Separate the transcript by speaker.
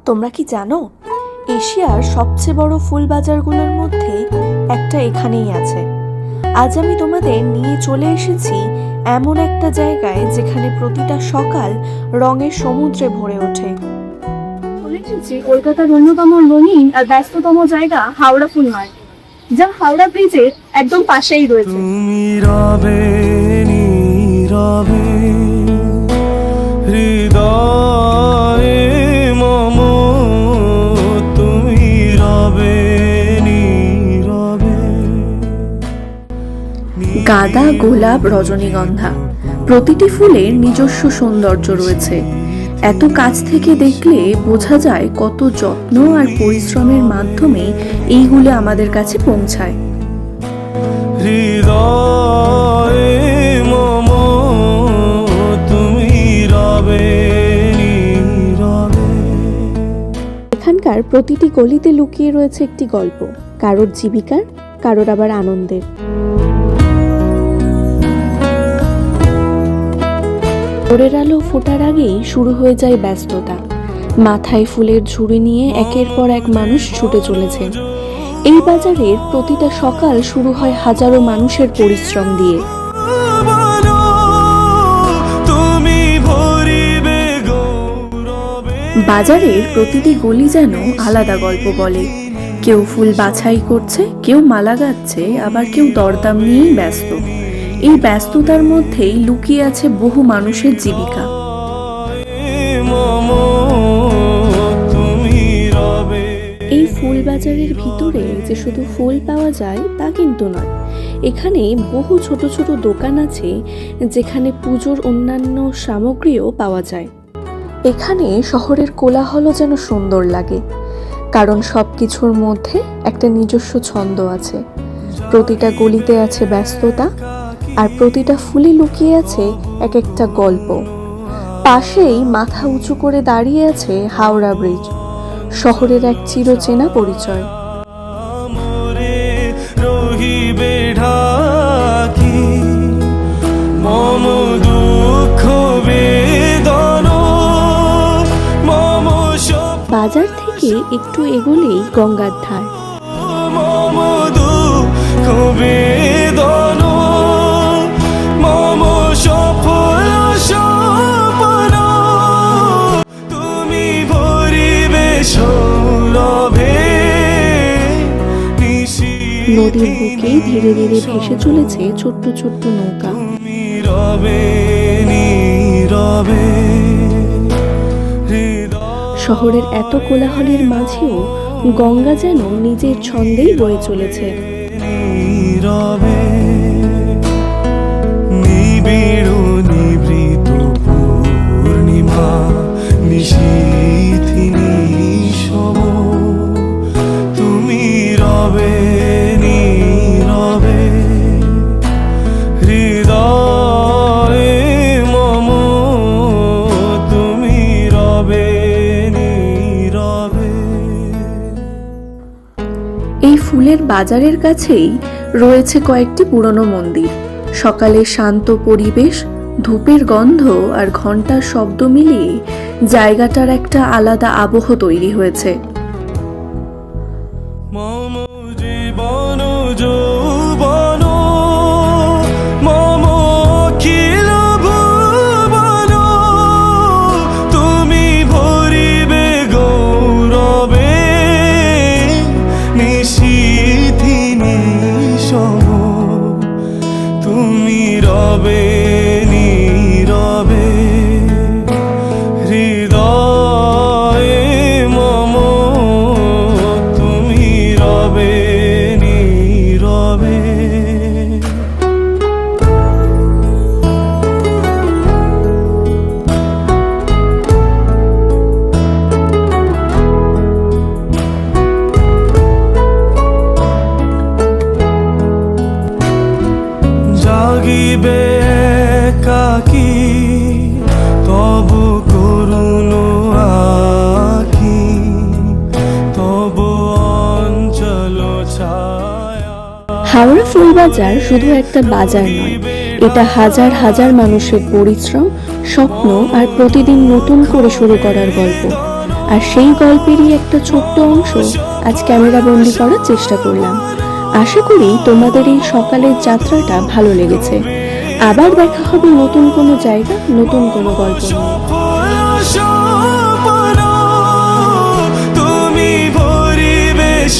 Speaker 1: তোমরা কি জানো এশিয়ার সবচেয়ে বড় ফুল বাজারগুলোর মধ্যে একটা এখানেই আছে। আজ আমি তোমাদের নিয়ে চলে এসেছি এমন একটা জায়গায় যেখানে প্রতিটা সকাল রঙের সমুদ্রে ভরে ওঠে।
Speaker 2: কলকাতার অন্যতম রঙিন আর ব্যস্ততম জায়গা হাওড়া ফুল মার্কেট, যা হাওড়া ব্রিজের একদম পাশেই রয়েছে।
Speaker 3: তুমি রবে নীরবে হৃদয়ে মম, তুমি রবে নীরবে।
Speaker 1: গাঁদা, গোলাপ, রজনীগন্ধা প্রতিটি ফুলের নিজস্ব সৌন্দর্য রয়েছে। এত কাছ থেকে দেখলে বোঝা যায় কত যত্ন আর পরিশ্রমের মাধ্যমে এইগুলো আমাদের কাছে পৌঁছায়।
Speaker 3: হৃদয়ে মম, তুমি রবে নীরবে।
Speaker 1: এখানকার প্রতিটি গলিতে লুকিয়ে রয়েছে একটি গল্প, কারোর জীবিকার, কারোর আবার আনন্দের। ভোরের আলো ফোটার আগেই শুরু হয়ে যায় ব্যস্ততা। মাথায় ফুলের ঝুড়ি নিয়ে একের পর এক মানুষ ছুটে চলেছে। এই বাজারের প্রতিটা সকাল শুরু হয় হাজারো মানুষের পরিশ্রম দিয়ে। বাজারের প্রতিটি গলি যেন আলাদা গল্প বলে। কেউ ফুল বাছাই করছে, কেউ মালা গাচ্ছে, আবার কেউ দরদাম নিয়েই ব্যস্ত। এই ব্যস্ততার মধ্যেই লুকিয়ে আছে বহু মানুষের জীবিকা। এই ফুল বাজারের ভিতরে যে শুধু ফুল পাওয়া যায় তা কিন্তু নয়, এখানে বহু ছোট ছোট দোকান আছে যেখানে পুজোর অন্যান্য সামগ্রীও পাওয়া যায়। এখানে শহরের কোলাহলও যেন সুন্দর লাগে, কারণ সব কিছুর মধ্যে একটা নিজস্ব ছন্দ আছে। প্রতিটা গলিতে আছে ব্যস্ততা, আর প্রতিটা ফুলে লুকিয়ে আছে এক একটা গল্প। পাশেই মাথা উঁচু করে দাঁড়িয়ে আছে হাওড়া ব্রিজ, শহরের এক চিরচেনা পরিচয়। বাজার থেকে একটু এগোলেই গঙ্গার ধার। নদীর বুকেই ধীরে ধীরে ভেসে চলেছে ছোট্ট ছোট্ট নৌকা। শহরের এত কোলাহলের মাঝেও গঙ্গা যেন নিজের ছন্দেই বয়ে চলেছে।
Speaker 3: নিবিড় নিভৃত পূর্ণিমা নিশীথি নিশম, তুমি রবে নীরবে হৃদয়ে মম, তুমি রবে নীরবে।
Speaker 1: এই ফুলের বাজারের কাছেই রয়েছে কয়েকটি পুরনো মন্দির। সকালে শান্ত পরিবেশ, ধূপের গন্ধ আর ঘন্টার শব্দ মিলিয়ে জায়গাটার একটা আলাদা আবহ তৈরি হয়েছে।
Speaker 3: মম জীবন যৌবন মম অখিল ভুবন, তুমি ভরিবে গৌরবে নিশীথি নিশম, তুমি রবে নীরবে হৃদয়ে মম, তুমি রবে নীরবে। জাগিবে একাকী তব করুণ আঁখি, তব অঞ্চল ছায়া।
Speaker 1: হাওড়া ফুলবাজার শুধু একটা বাজার নয়, এটা হাজার হাজার মানুষের পরিশ্রম, স্বপ্ন আর প্রতিদিন নতুন করে শুরু করার গল্প। আর সেই গল্পেরই একটা ছোট্ট অংশ আজ ক্যামেরা বন্দি করার চেষ্টা করলাম। আশা করি তোমাদের এই সকালের যাত্রাটা ভালো লেগেছে। আবার দেখা হবে নতুন কোনো জায়গা, নতুন কোনো গল্প নিয়ে।
Speaker 3: তুমি পরিবেশ